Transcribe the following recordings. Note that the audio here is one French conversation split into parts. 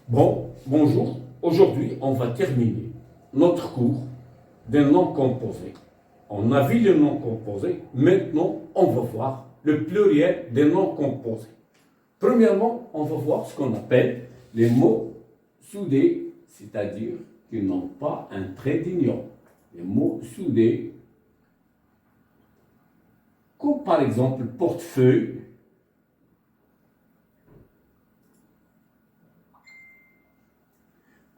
Bon, bonjour. Aujourd'hui, on va terminer notre cours des noms composés. On a vu les noms composés. Maintenant, on va voir le pluriel des noms composés. Premièrement, on va voir ce qu'on appelle les mots soudés, c'est-à-dire qui n'ont pas un trait d'union. Les mots soudés, comme par exemple portefeuille,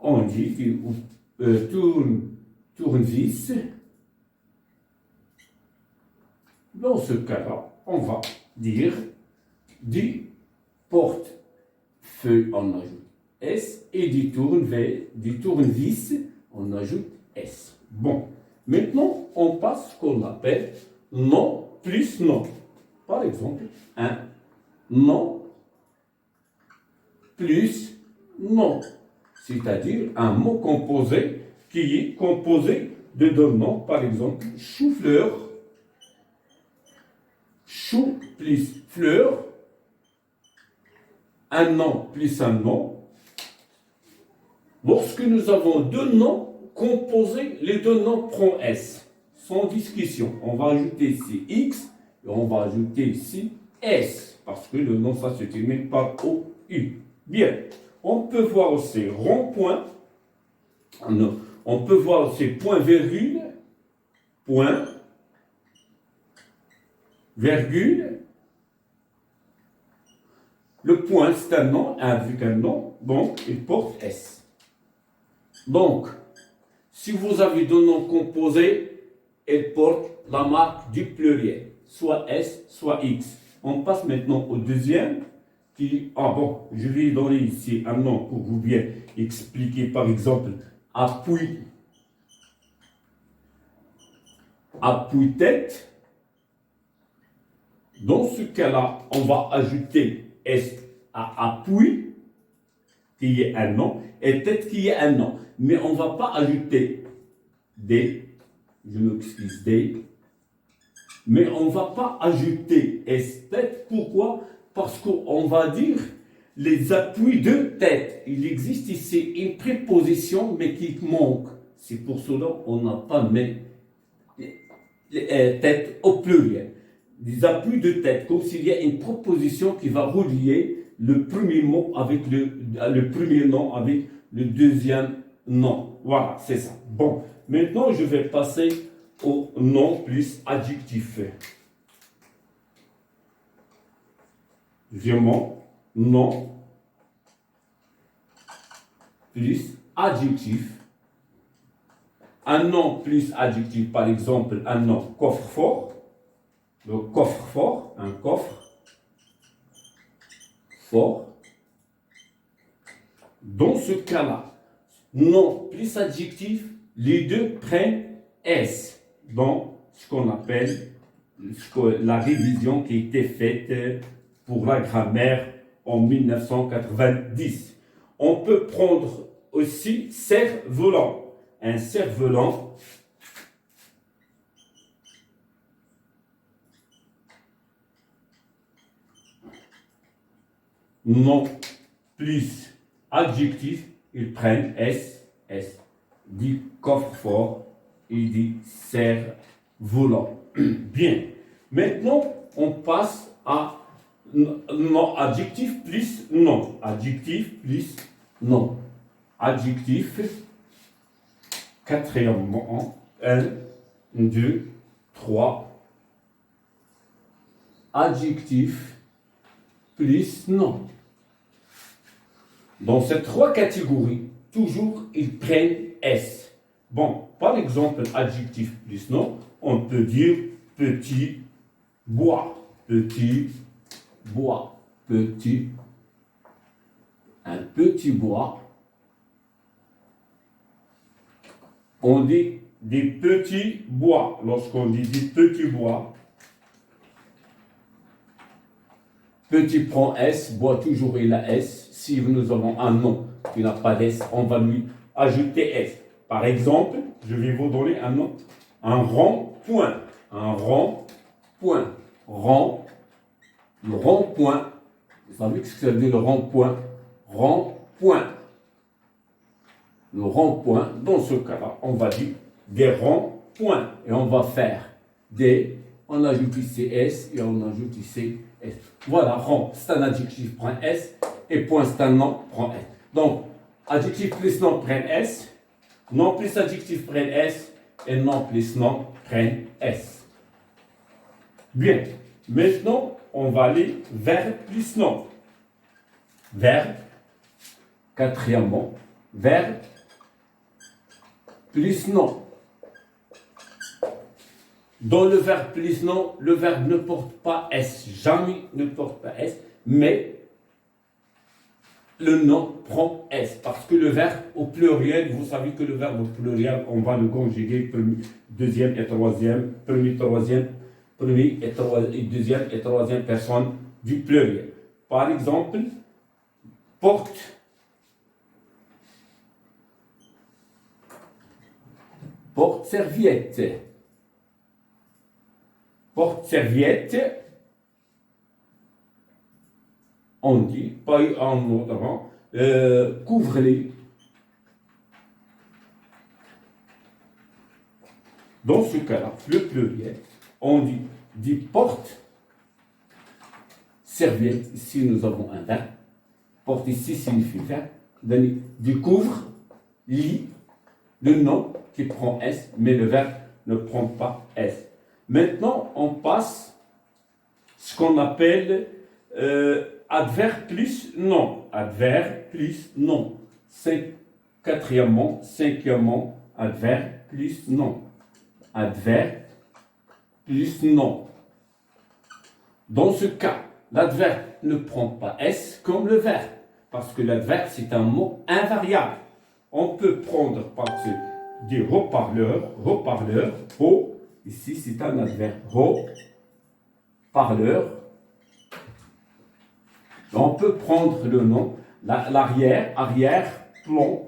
on dit tournevis. Dans ce cas-là, on va dire du portefeuille, on ajoute S, et du tournevis, on ajoute S. Bon, maintenant, on passe à ce qu'on appelle nom plus nom. Par exemple, un nom plus nom, c'est-à-dire un mot composé qui est composé de deux noms. Par exemple, chou-fleur, chou plus fleur, un nom plus un nom. Lorsque nous avons deux noms composés, les deux noms prennent S. Sans discussion, on va ajouter ici X et on va ajouter ici S, parce que le nom, ça se termine par OU. Bien, on peut voir aussi rond-point, on peut voir aussi point-virgule, point, virgule. Le point, c'est un nom, avec un nom, donc il porte S. Donc, si vous avez deux noms composés, ils portent la marque du pluriel, soit S, soit X. On passe maintenant au deuxième, je vais donner ici un nom pour vous bien expliquer, par exemple, appui, appui-tête. Dans ce cas-là, on va ajouter S à appui, qui est un nom, et tête qui est un nom. Mais on ne va pas ajouter D, je m'excuse D, mais on ne va pas ajouter S tête. Pourquoi? Parce qu'on va dire les appuis de tête. Il existe ici une préposition, mais qui manque. C'est pour cela qu'on n'a pas mis tête au pluriel. Des appuis de tête, comme s'il y a une proposition qui va relier le premier mot avec le premier nom avec le deuxième nom. Voilà, c'est ça. Bon, maintenant je vais passer au nom plus adjectif. Deuxièmement, nom plus adjectif. Un nom plus adjectif, par exemple, un nom coffre-fort. Le coffre-fort, un coffre fort. Dans ce cas-là, nom plus adjectif, les deux prennent S dans ce qu'on appelle la révision qui a été faite pour la grammaire en 1990. On peut prendre aussi cerf-volant. Un cerf-volant, nom plus adjectif, ils prennent S, dit coffre-fort et dit cerf-volant. Bien. Maintenant, on passe à nom adjectif plus nom. Adjectif plus nom. Adjectif, quatrièmement, 1, 2, 3. Adjectif plus nom. Dans ces trois catégories, toujours ils prennent S. Bon, par exemple, adjectif plus nom, on peut dire petit bois, petit bois, petit, un petit bois. On dit des petits bois. Lorsqu'on dit des petits bois, petit prend S, bois toujours il a S. Si nous avons un nom qui n'a pas d'S, on va lui ajouter S. Par exemple, je vais vous donner un nom, un rond-point. Un rond-point. Le rond-point. Vous savez ce que ça veut dire le rond-point? Rond-point. le rond-point. Dans ce cas-là, on va dire des ronds-points. Et on va faire des, on ajoute ici S et on ajoute ici S. Voilà, rond, c'est un adjectif, prend S, et point, c'est un nom, prend S. Donc, adjectif plus nom prennent S, nom plus adjectif prennent S, et nom plus nom prennent S. Bien, maintenant, on va aller verbe plus nom. Verbe, quatrièmement, verbe plus nom. Dans le verbe plus nom, le verbe ne porte pas S, jamais ne porte pas S, mais le nom prend S, parce que le verbe au pluriel, vous savez que le verbe au pluriel, on va le conjuguer premier, deuxième et troisième, premier, et deuxième et troisième personne du pluriel. Par exemple, porte, porte-serviette. Porte-serviette, on dit, pas en autre avant, couvre-les. Dans ce cas-là, le pluriel, on dit porte, serviette, ici nous avons un verbe, porte ici signifie verbe, dit couvre, lit, le nom qui prend S, mais le verbe ne prend pas S. Maintenant, on passe ce qu'on appelle adverbe plus nom. Adverbe plus nom. Cinquièmement, adverbe plus nom. Adverbe plus nom. Dans ce cas, l'adverbe ne prend pas S comme le verbe, parce que l'adverbe, c'est un mot invariable. On peut prendre par des haut-parleurs, haut, ici c'est un adverbe, haut-parleur. On peut prendre le nom, arrière-plan.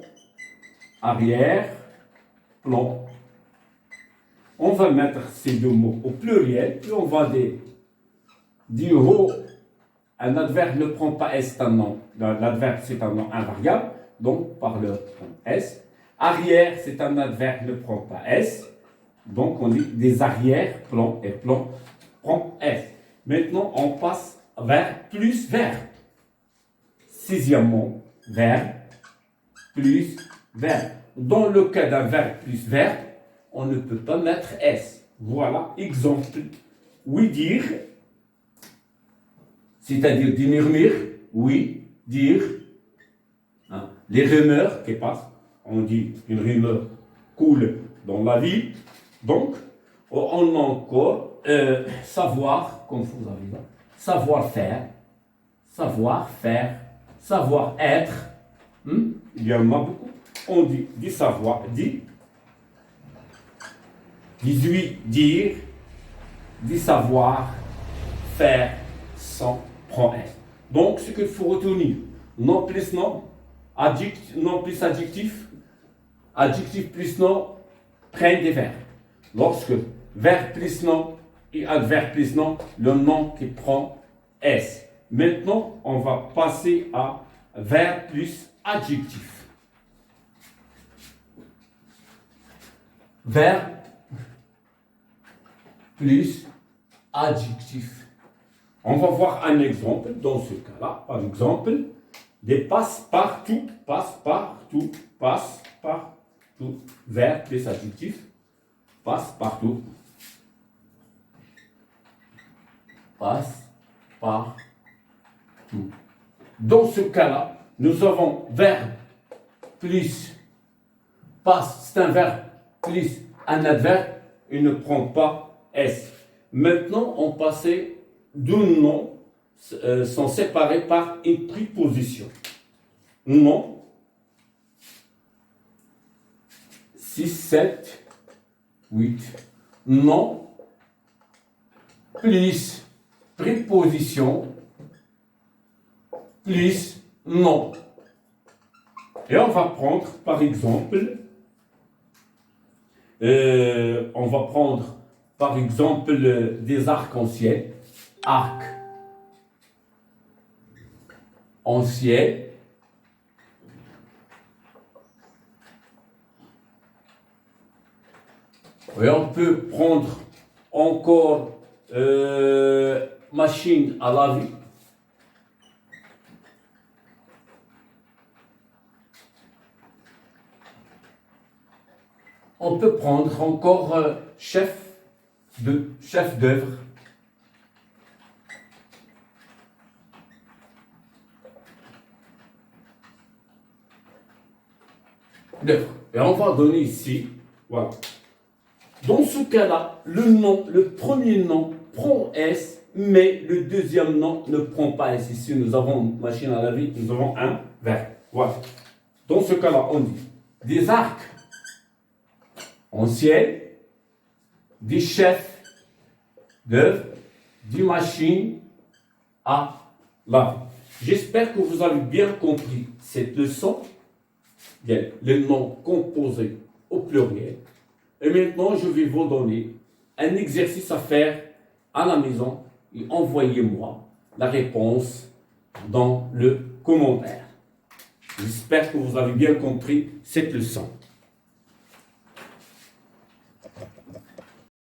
On va mettre ces deux mots au pluriel, puis on va dire haut. Un adverbe ne prend pas S, c'est un nom. L'adverbe, c'est un nom invariable, donc parleur prend S. Arrière, c'est un adverbe, ne prend pas S. Donc, on dit des arrière-plans et plan prend S. Maintenant, on passe vers plus verbe. Sixièmement, verbe plus verbe. Dans le cas d'un verbe plus verbe, on ne peut pas mettre S. Voilà, exemple. Oui, dire, c'est-à-dire des murmures. Oui, dire. Hein. Les rumeurs qui passent. On dit une rumeur coule dans la vie. Donc, on a encore savoir, comme vous avez dit, savoir-faire, savoir-être. Il y en a beaucoup. On dit savoir, 18, dire, savoir, faire, sans, prend S. Donc, ce qu'il faut retenir, nom plus nom, nom plus adjectif, adjectif plus nom, prennent des verbes. Lorsque verbe plus nom et adverbe plus nom, le nom qui prend S. Maintenant, on va passer à verbe plus adjectif. Verbe plus adjectif. On va voir un exemple dans ce cas-là. Par exemple, des passe-partout, verbe plus adjectif, passe-partout, passe-partout. Dans ce cas-là, nous avons verbe plus passe, c'est un verbe plus un adverbe, il ne prend pas S. Maintenant, on passait deux noms sont séparés par une préposition. Nom, 6, 7, 8. Nom plus préposition plus nom. Et on va prendre, par exemple, des arcs-en-ciel. Arc en ciel. Et on peut prendre encore machine à laver. On peut prendre encore chef d'œuvre. Et on va donner ici, voilà. Dans ce cas-là, le premier nom prend S, mais le deuxième nom ne prend pas S. Ici, nous avons une machine à laver, nous avons un verbe. Voilà. Dans ce cas-là, on dit des arcs en ciel, des chefs d'œuvre, des machines à laver. J'espère que vous avez bien compris cette leçon. Les noms composés au pluriel. Et maintenant, je vais vous donner un exercice à faire à la maison et envoyez-moi la réponse dans le commentaire. J'espère que vous avez bien compris cette leçon.